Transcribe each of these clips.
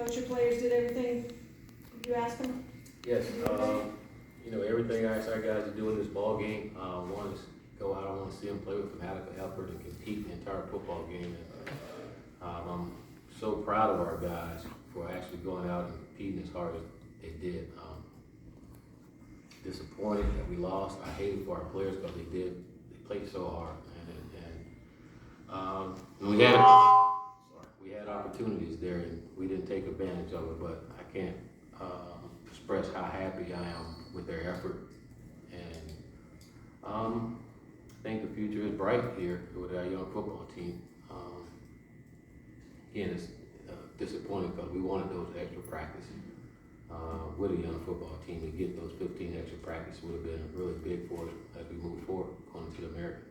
Coach, your players did everything you asked them? Yes, you know, everything I ask our guys to do in this ball game, one is go out, I want to see them play with fanatical effort and compete the entire football game. I'm so proud of our guys for actually going out and competing as hard as they did. Disappointed that we lost. I hated for our players because they played so hard, and we had opportunities there and we didn't take advantage of it. But I can't express how happy I am with their effort, and I think the future is bright here with our young football team. Again, it's disappointing because we wanted those extra practices with a young football team. To get those 15 extra practices would have been really big for us as we move forward going to the American.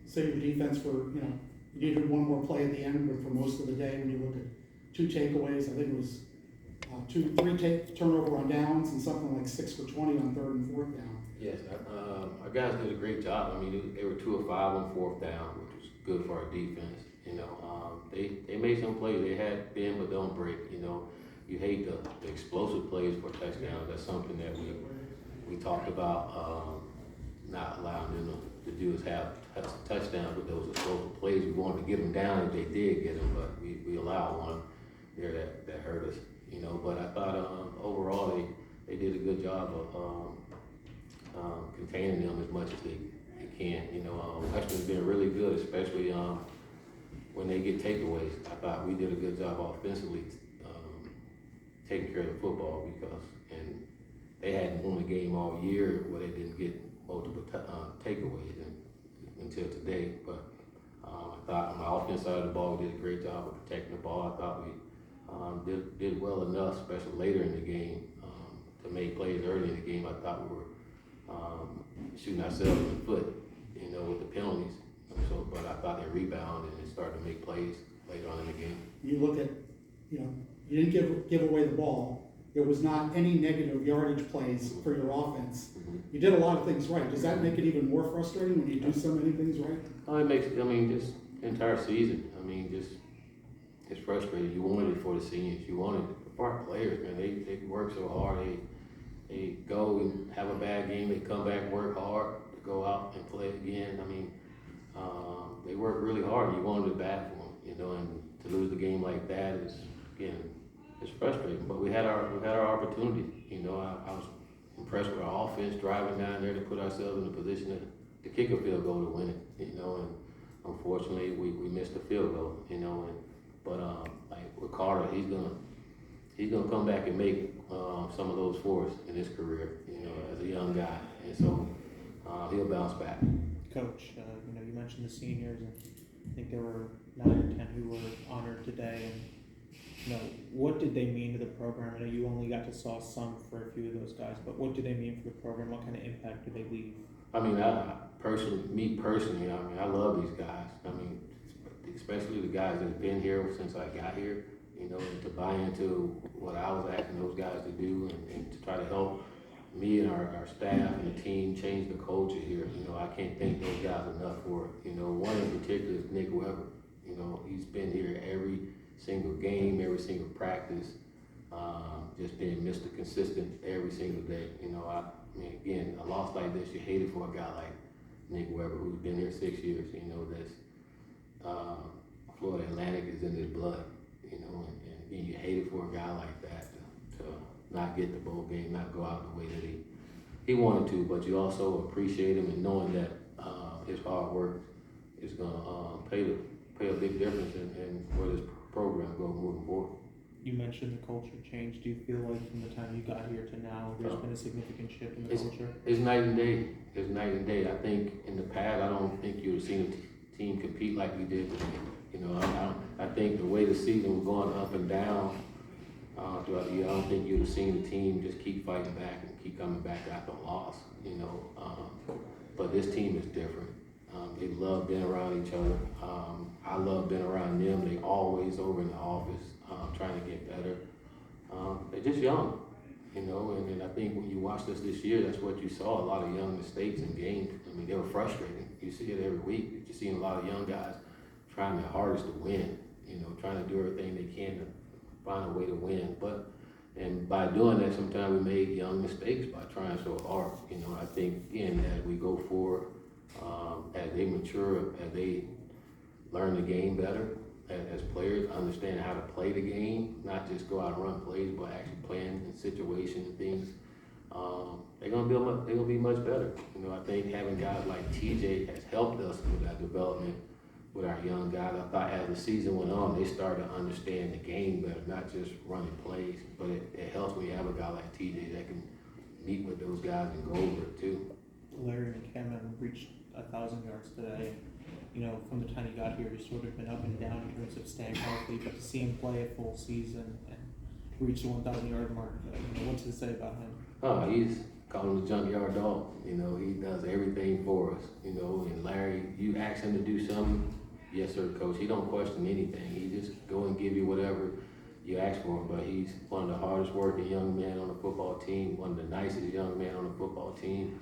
Say your defense you needed one more play at the end, but for most of the day, when you look at 2 takeaways, I think it was 3 turnover on downs and something like 6 for 20 on 3rd and 4th down. Yes, our guys did a great job. I mean, they were 2 of 5 on 4th down, which was good for our defense. You know, they made some plays. They had bend but don't break. You know, you hate the explosive plays for touchdowns. That's something that we talked about not allowing them to do is have touchdowns with those explosive plays. We wanted to get them down if they did get them, but we allowed one there that hurt us. You know, but I thought overall they did a good job of containing them as much as they can. You know, Western's been really good, especially when they get takeaways. I thought we did a good job offensively taking care of the football and they hadn't won a game all year where they didn't get multiple takeaways until today. But I thought on the offense side of the ball, we did a great job of protecting the ball. I thought we did well enough, especially later in the game, to make plays early in the game. I thought we were shooting ourselves in the foot, you know, with the penalties. But I thought they rebounded and started to make plays later on in the game. You look at, you didn't give away the ball. There was not any negative yardage plays for your offense. Mm-hmm. You did a lot of things right. Does that make it even more frustrating when you do so many things right? Oh, it makes, just the entire season. It's frustrating. You wanted it for the seniors. You wanted it for our players, man. They work so hard. They go and have a bad game. They come back, work hard to go out and play again. They work really hard. You wanted it bad for them, and to lose the game like that is, again, it's frustrating. But we had our opportunity. I was impressed with our offense driving down there to put ourselves in a position to kick a field goal to win it. And unfortunately we missed the field goal. But like with Carter, he's gonna come back and make some of those for us in his career. As a young guy, and so he'll bounce back. Coach, you mentioned the seniors, and I think there were 9 or 10 who were honored today. And what did they mean to the program? I know you only got to saw some for a few of those guys, but what do they mean for the program? What kind of impact do they leave? Me personally, I love these guys. Especially the guys that have been here since I got here. And to buy into what I was asking those guys to do, and to try to help me and our staff and the team change the culture here. I can't thank those guys enough for it. One in particular is Nick Weber. He's been here every single game, every single practice, just being Mr. Consistent every single day. Again, a loss like this, you hate it for a guy like Nick Weber, who's been here 6 years. Florida Atlantic is in his blood. And you hate it for a guy like that to not get the bowl game, not go out the way that he wanted to, but you also appreciate him and knowing that his hard work is going to pay a big difference in where this program goes moving forward. You mentioned the culture change. Do you feel like from the time you got here to now, there's been a significant shift in the culture? It's night and day. It's night and day. I think in the past, I don't think you would have seen a team compete like we did today. I think the way the season was going up and down throughout the year, I don't think you'd have seen the team just keep fighting back and keep coming back after a loss. But this team is different. They love being around each other. I love being around them. They always over in the office trying to get better. They're just young, and I think when you watched us this year, that's what you saw, a lot of young mistakes in games. They were frustrating. You see it every week. You're seeing a lot of young guys trying their hardest to win, trying to do everything they can to find a way to win. And by doing that, sometimes we made young mistakes by trying so hard. You know, I think, again, as we go forward, as they mature, as they learn the game better, as players, understand how to play the game, not just go out and run plays, but actually playing in situations and things, they're gonna be much better. You know, I think having guys like TJ has helped us with that development with our young guys. I thought as the season went on, they started to understand the game better, not just running plays, but it helps when you have a guy like TJ that can meet with those guys and go over it too. Larry McCammon reached 1,000 yards today. You know, from the time he got here, he's sort of been up and down in terms of staying healthy, but to see him play a full season and reach the 1,000-yard mark, you know, what's to say about him? Oh, he's calling the junkyard dog. You know, he does everything for us. You know, and Larry, you ask him to do something, yes sir, coach. He don't question anything. He just go and give you whatever you ask for him. But he's one of the hardest working young men on the football team, one of the nicest young men on the football team,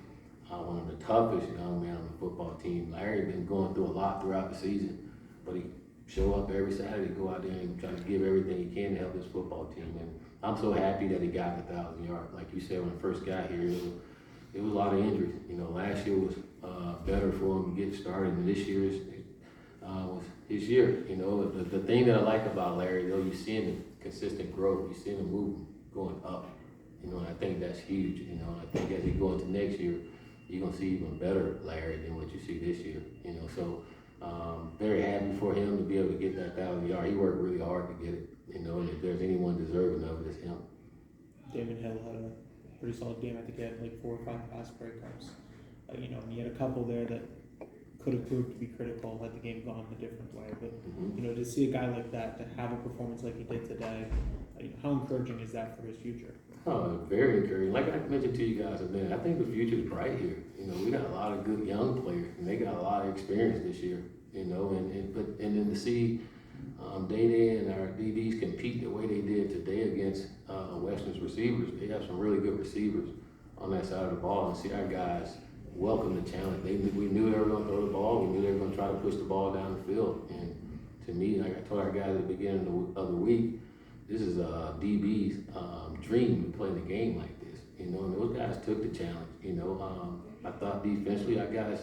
one of the toughest young men on the football team. Larry's been going through a lot throughout the season, but he show up every Saturday, go out there and try to give everything he can to help this football team. And I'm so happy that he got the 1,000 yards. Like you said, when I first got here, it was a lot of injuries. You know, last year was better for him to get started, and this year was his year. You know, the thing that I like about Larry, though, you see him in consistent growth. You see him moving, going up. You know, and I think that's huge. You know, and I think as he go into next year, you're gonna see even better Larry than what you see this year. You know, so very happy for him to be able to get that 1,000 yards. He worked really hard to get it. You know, and if there's anyone deserving of it, it's him. Damon Hill had a pretty solid game. I think he had like 4 or 5 pass breakups. You know, and he had a couple there that could have proved to be critical had the game gone a different way. But you know, to see a guy like that to have a performance like he did today, you know, how encouraging is that for his future? Oh, very encouraging. Like I mentioned to you guys a minute, I think the future is bright here. You know, we got a lot of good young players, and they got a lot of experience this year. You know, and then to see Day and our DBs compete the way they did today against Western's receivers. They have some really good receivers on that side of the ball, and see our guys welcome the challenge. We knew they were going to throw the ball. We knew they were going to try to push the ball down the field. And to me, like I told our guys at the beginning of the week, this is DB's dream to play the game like this. You know, and those guys took the challenge. You know, I thought defensively, our guys,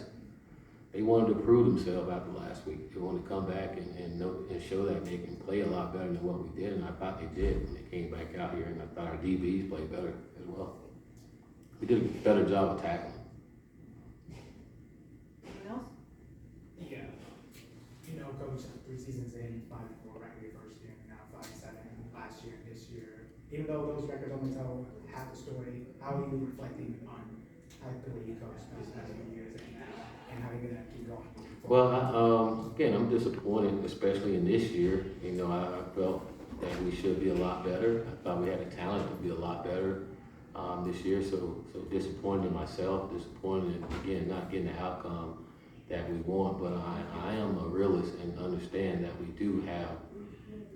they wanted to prove themselves after last week. They wanted to come back and show that they can play a lot better than what we did, and I thought they did when they came back out here, and I thought our DBs played better as well. We did a better job of tackling. Anyone else? Yeah. You know, coach, 3 seasons in, 5-4 record your first year, and now 5-7 last year and this year. Even though those records only tell half the story, how are you reflecting on how good you coached these past few years and how you're gonna keep going? Well, again, I'm disappointed, especially in this year. You know, I felt that we should be a lot better. I thought we had the talent to be a lot better this year. So disappointed in myself, disappointed in, again, not getting the outcome that we want. But I am a realist and understand that we do have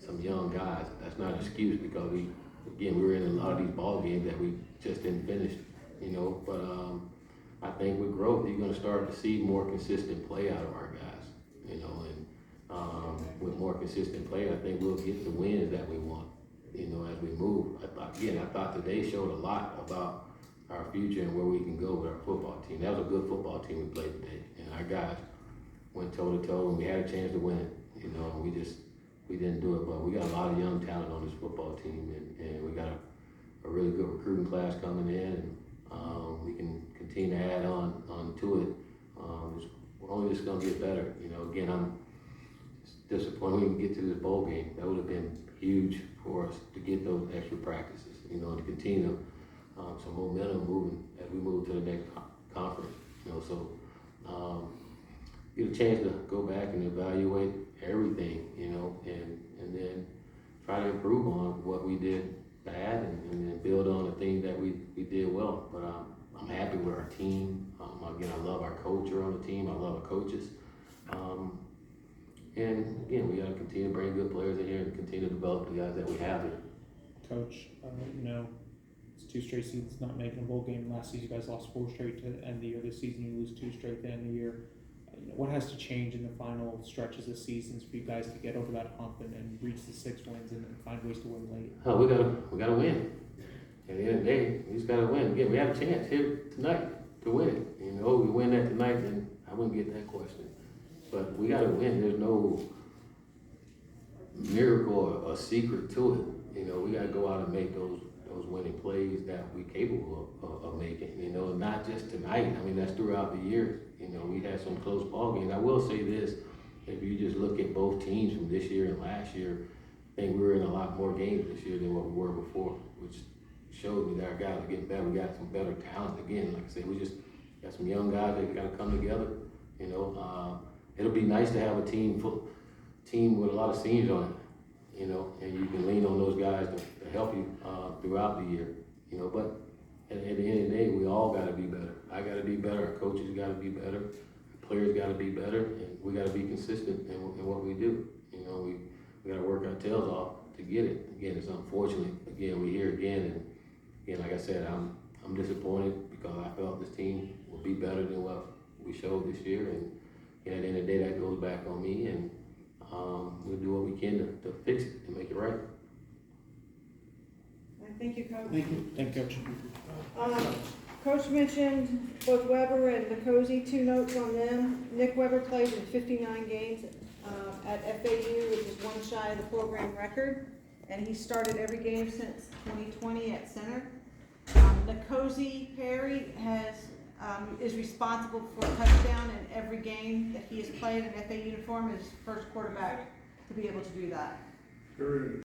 some young guys. That's not an excuse because we were in a lot of these ball games that we just didn't finish. You know, but I think with growth, you're going to start to see more consistent play out of our guys, you know, and with more consistent play, I think we'll get the wins that we want, you know, as we move. I thought today showed a lot about our future and where we can go with our football team. That was a good football team we played today, and our guys went toe-to-toe, and we had a chance to win it, you know, and we didn't do it, but we got a lot of young talent on this football team, and we got a really good recruiting class coming in, and we can continue to add on to it. We're only just going to get better. You know, again, I'm disappointed we didn't get to this bowl game. That would have been huge for us to get those extra practices, you know, and to continue some momentum moving as we move to the next conference. You know, so get a chance to go back and evaluate everything, you know, and then try to improve on what we did bad and then build on the things that we did well. But I'm happy with our team. Again, I love our culture on the team. I love our coaches. And again, we got to continue to bring good players in here and continue to develop the guys that we have here. Coach, you know, it's 2 straight seasons not making a bowl game. Last season, you guys lost 4 straight to end the year. This season, you lose 2 straight to end the year. what has to change in the final stretches of seasons for you guys to get over that hump and reach the 6 wins and find ways to win late? Oh, we gotta win. At the end of the day, we just gotta win. Again, we have a chance here tonight to win it. You know, we win that tonight, then I wouldn't get that question. But we gotta win. There's no miracle or secret to it. You know, we gotta go out and make those winning plays that we're capable of making. You know, not just tonight. I mean, that's throughout the year. You know, we had some close ball games. I will say this: if you just look at both teams from this year and last year, I think we were in a lot more games this year than what we were before, which showed me that our guys are getting better. We got some better talent again. Like I said, we just got some young guys that got to come together. You know, it'll be nice to have a team with a lot of seniors on it. You know, and you can lean on those guys to help you throughout the year. You know, but at the end of the day, we all got to be better. I got to be better. Our coaches got to be better. Our players got to be better, and we got to be consistent in what we do. You know, we got to work our tails off to get it. Again, it's unfortunate. Again, we hear again, and again, like I said, I'm disappointed because I felt this team will be better than what we showed this year, and at the end of the day, that goes back on me, and we'll do what we can to fix it and make it right. Thank you, Coach. Thank you. Thank you, Coach. Coach mentioned both Weber and Nicosi, 2 notes on them. Nick Weber played in 59 games at FAU, which is 1 shy of the program record, and he started every game since 2020 at center. Nicosi Perry is responsible for a touchdown in every game that he has played in FA uniform, as first quarterback to be able to do that.